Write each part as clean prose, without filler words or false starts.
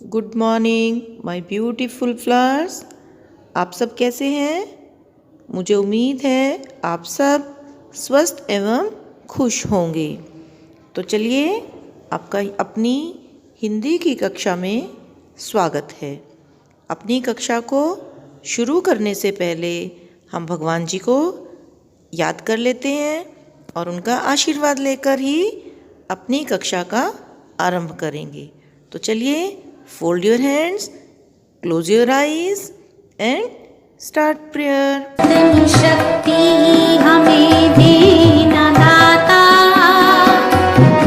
Good morning my beautiful flowers. आप सब कैसे हैं? मुझे उम्मीद है आप सब स्वस्थ एवं खुश होंगे। तो चलिए आपका अपनी हिंदी की कक्षा में स्वागत है। अपनी कक्षा को शुरू करने से पहले हम भगवान जी को याद कर लेते हैं और उनका आशीर्वाद लेकर ही अपनी कक्षा का आरंभ करेंगे। तो चलिए, fold your hands, close your eyes and start prayer. शक्ति हमें देना दाता,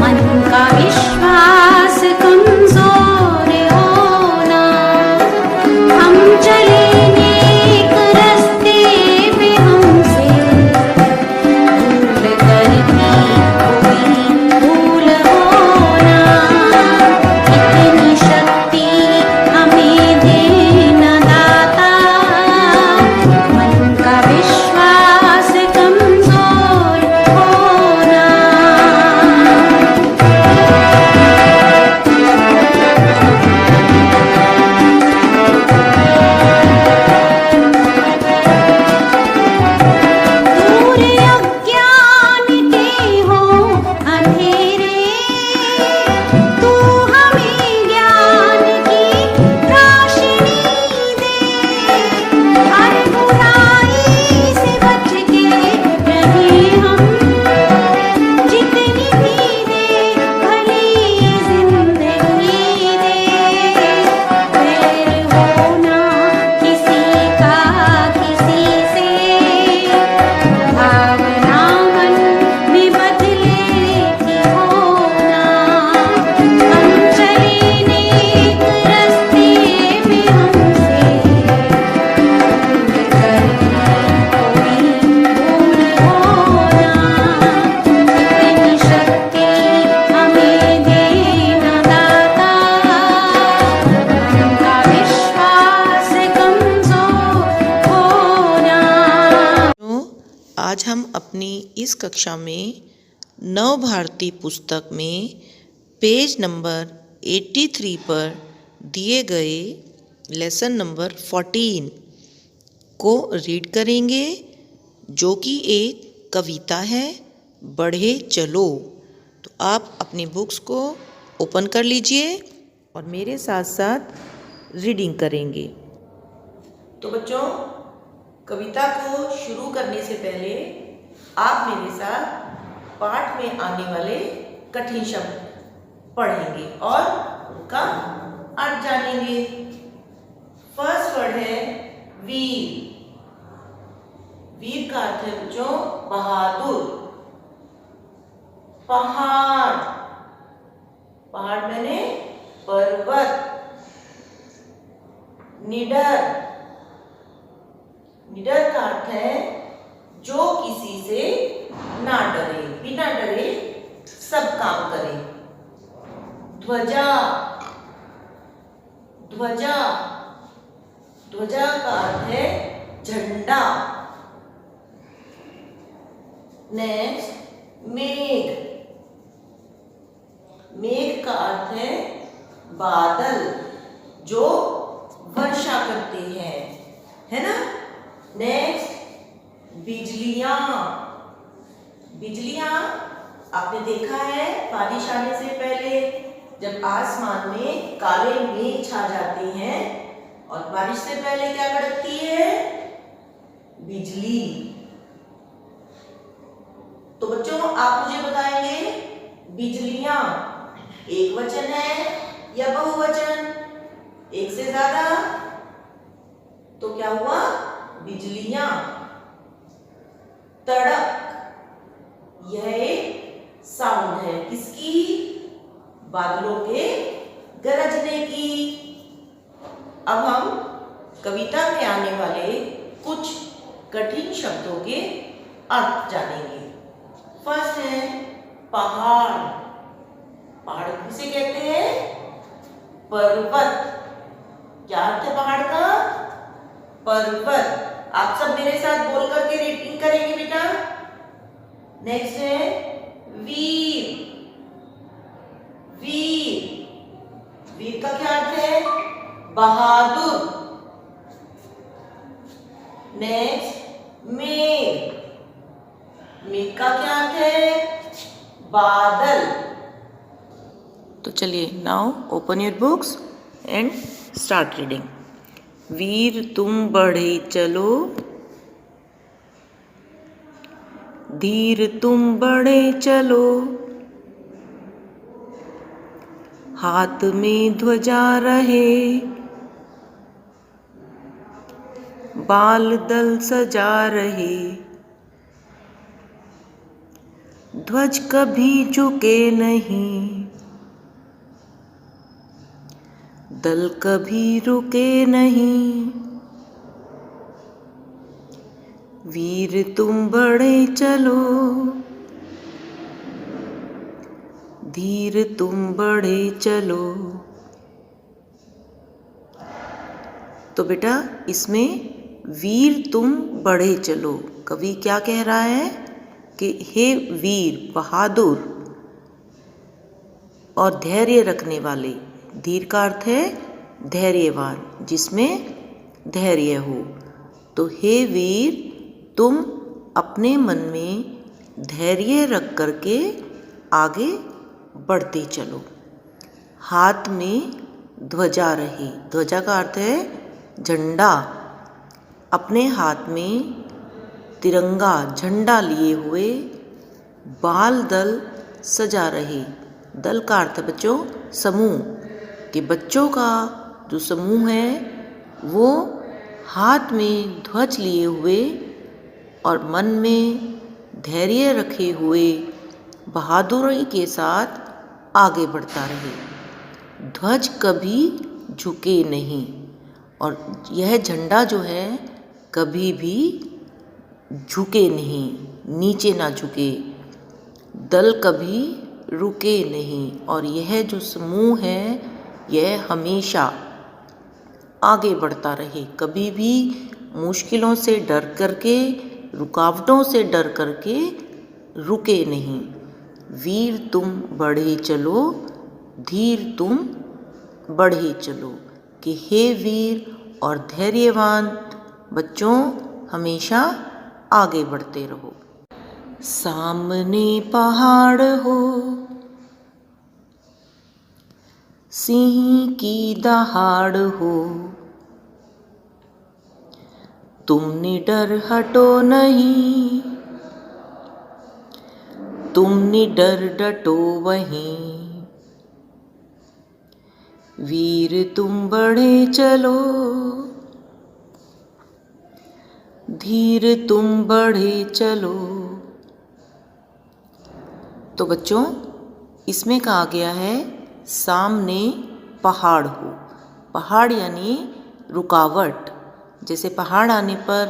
मन का विश्वास कमजोर होना, हम चले नेक रास्ते पे हमसे भूल करती कोई भूल होना, इतनी शक्ति हमें देना दाता, मन का विश्वास कमजोर होना। दूर अज्ञान के हो अंधेरे, तू हमें ज्ञान की रोशनी दे, हर बुराई से बच के रहे हम, जितनी भी दे भली जिंदगी दे, वैर होना किसी का किसी से, भावना मन में बदले की होना, हम चले नेक रास्ते में हमसे भूल करती कोई भूल होना, इतनी शक्ति हमें देना दाता, मन का विश्वास कमजोर होना। तो आज हम अपनी इस कक्षा में नव भारती पुस्तक में पेज नंबर 83 पर दिए गए लेसन नंबर 14 को रीड करेंगे, जो कि एक कविता है, बढ़े चलो। तो आप अपनी बुक्स को ओपन कर लीजिए और मेरे साथ साथ रीडिंग करेंगे। तो बच्चों, कविता को शुरू करने से पहले आप मेरे साथ पाठ में आने वाले कठिन शब्द पढ़ेंगे और उनका अर्थ जानेंगे। फर्स्ट वर्ड है वीर। वीर का अर्थ है बच्चों बहादुर। पहाड़, पहाड़ मैंने पर्वत। निडर, निडर का अर्थ है जो किसी से ना डरे, बिना डरे सब काम करे। ध्वजा, ध्वजा, ध्वजा का अर्थ है झंडा। नेक्स्ट मेघ। मेघ का अर्थ है बादल जो वर्षा करते हैं, है ना। नेक्स्ट बिजलियां। बिजलियां आपने देखा है बारिश आने से पहले जब आसमान में काले मेघ छा जाते हैं और बारिश से पहले क्या कड़कती है? बिजली। तो बच्चों आप मुझे बताएंगे बिजलियां एक वचन है या बहुवचन? एक से ज्यादा? तो क्या हुआ? बिजलियां। तड़क, यह एक साउंड है किसकी? बादलों के गरजने की। अब हम कविता में आने वाले कुछ कठिन शब्दों के अर्थ जानेंगे। फर्स्ट है पहाड़। पहाड़ किसे कहते हैं? पर्वत। क्या अर्थ है पहाड़ का? पर्वत। आप सब मेरे साथ बोल करके रीडिंग करेंगे बेटा। नेक्स्ट है वीर। वीर, वीर का क्या अर्थ है? बहादुर। नेक्स्ट मेघ। मेघ का क्या अर्थ है? बादल। तो चलिए now open your books and start reading. वीर तुम बढ़े चलो, धीर तुम बढ़े चलो, हाथ में ध्वजा रहे, बाल दल सजा रहे, ध्वज कभी झुके नहीं, दल कभी रुके नहीं, वीर तुम बढ़े चलो, धीर तुम बढ़े चलो। तो बेटा इसमें वीर तुम बढ़े चलो, कवि क्या कह रहा है कि हे वीर बहादुर और धैर्य रखने वाले। धीर का अर्थ है धैर्यवान, जिसमें धैर्य हो। तो हे वीर तुम अपने मन में धैर्य रख करके आगे बढ़ते चलो। हाथ में ध्वजा रहे, ध्वजा का अर्थ है झंडा। अपने हाथ में तिरंगा झंडा लिए हुए बाल दल सजा रहे। दल का अर्थ है बच्चों समूह, कि बच्चों का जो समूह है वो हाथ में ध्वज लिए हुए और मन में धैर्य रखे हुए बहादुरी के साथ आगे बढ़ता रहे। ध्वज कभी झुके नहीं, और यह झंडा जो है कभी भी झुके नहीं, नीचे ना झुके, दल कभी रुके नहीं, और यह जो समूह है यह हमेशा आगे बढ़ता रहे, कभी भी मुश्किलों से डर करके, रुकावटों से डर करके रुके नहीं। वीर तुम बढ़े चलो, धीर तुम बढ़े चलो, कि हे वीर और धैर्यवान बच्चों हमेशा आगे बढ़ते रहो। सामने पहाड़ हो, सिंह की दहाड़ हो, तुम निडर हटो नहीं, तुम निडर डटो वहीं, वीर तुम बढ़े चलो, धीर तुम बढ़े चलो। तो बच्चों इसमें कहा गया है सामने पहाड़ हो। पहाड़ यानी रुकावट, जैसे पहाड़ आने पर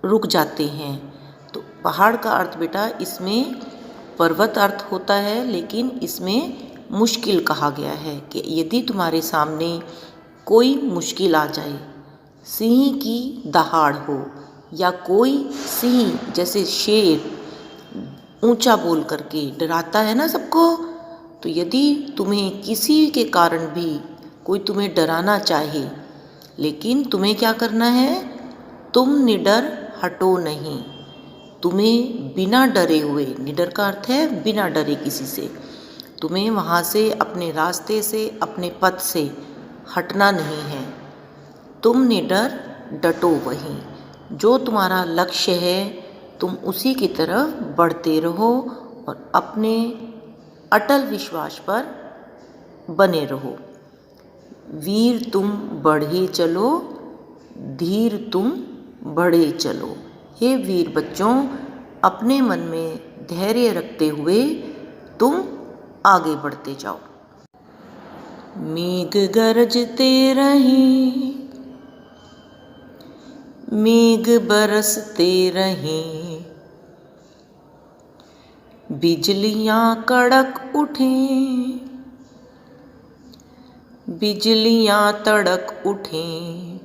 रुक जाते हैं, तो पहाड़ का अर्थ बेटा इसमें पर्वत अर्थ होता है, लेकिन इसमें मुश्किल कहा गया है कि यदि तुम्हारे सामने कोई मुश्किल आ जाए, सिंह की दहाड़ हो या कोई सिंह जैसे शेर ऊंचा बोल करके डराता है ना सबको, तो यदि तुम्हें किसी के कारण भी कोई तुम्हें डराना चाहे, लेकिन तुम्हें क्या करना है, तुम निडर हटो नहीं, तुम्हें बिना डरे हुए, निडर का अर्थ है बिना डरे किसी से, तुम्हें वहाँ से अपने रास्ते से अपने पथ से हटना नहीं है, तुम निडर डटो वहीं, जो तुम्हारा लक्ष्य है तुम उसी की तरफ बढ़ते रहो और अपने अटल विश्वास पर बने रहो। वीर तुम बढ़े चलो, धीर तुम बढ़े चलो। हे वीर बच्चों अपने मन में धैर्य रखते हुए तुम आगे बढ़ते जाओ। मेघ गरजते रहें, मेघ बरसते रहें, बिजलियां कड़क उठें, बिजलियां तड़क उठें,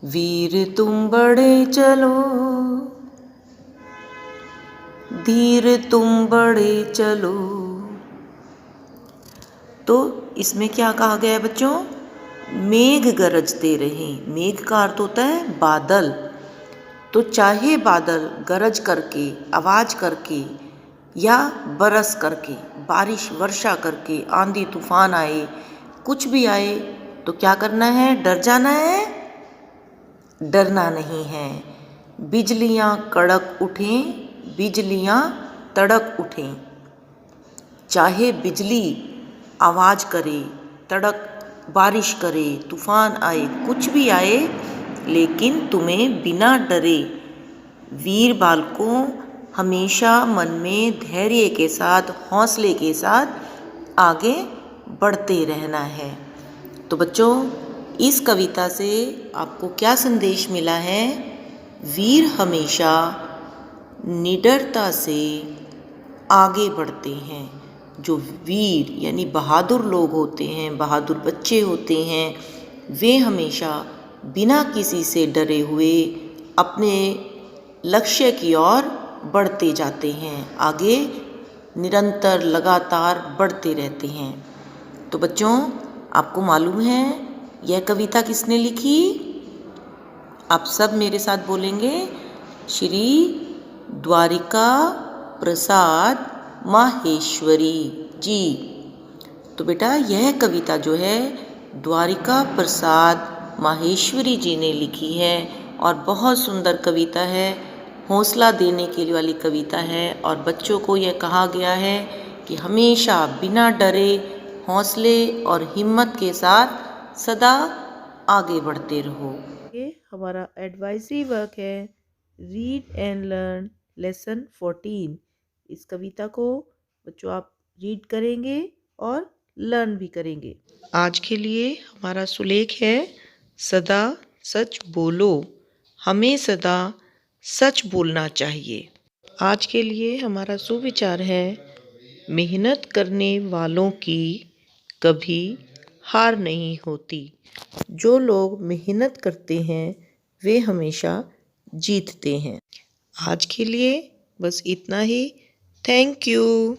वीर तुम बढ़े चलो, धीर तुम बढ़े चलो, तो इसमें क्या कहा गया है बच्चों? मेघ गरजते रहे। मेघ का अर्थ होता है बादल। तो चाहे बादल गरज करके, आवाज़ करके या बरस करके, बारिश वर्षा करके, आंधी तूफान आए, कुछ भी आए, तो क्या करना है? डर जाना है? डरना नहीं है। बिजलियाँ कड़क उठें, बिजलियाँ तड़क उठें। चाहे बिजली आवाज़ करे, तड़क बारिश करे, तूफान आए, कुछ भी आए, लेकिन तुम्हें बिना डरे वीर बालकों हमेशा मन में धैर्य के साथ, हौसले के साथ आगे बढ़ते रहना है। तो बच्चों, इस कविता से आपको क्या संदेश मिला है? वीर हमेशा निडरता से आगे बढ़ते हैं। जो वीर यानी बहादुर लोग होते हैं, बहादुर बच्चे होते हैं, वे हमेशा बिना किसी से डरे हुए अपने लक्ष्य की ओर बढ़ते जाते हैं, आगे निरंतर लगातार बढ़ते रहते हैं। तो बच्चों, आपको मालूम है यह कविता किसने लिखी? आप सब मेरे साथ बोलेंगे, श्री द्वारिका प्रसाद माहेश्वरी जी। तो बेटा, यह कविता जो है द्वारिका प्रसाद माहेश्वरी जी ने लिखी है और बहुत सुंदर कविता है, हौसला देने के लिए वाली कविता है। और बच्चों को यह कहा गया है कि हमेशा बिना डरे, हौसले और हिम्मत के साथ सदा आगे बढ़ते रहो। ये हमारा एडवाइजरी वर्क है, रीड एंड लर्न लेसन 14। इस कविता को बच्चों आप रीड करेंगे और लर्न भी करेंगे। आज के लिए हमारा सुलेख है, सदा सच बोलो, हमें सदा सच बोलना चाहिए। आज के लिए हमारा सुविचार है, मेहनत करने वालों की कभी हार नहीं होती। जो लोग मेहनत करते हैं वे हमेशा जीतते हैं। आज के लिए बस इतना ही। Thank you.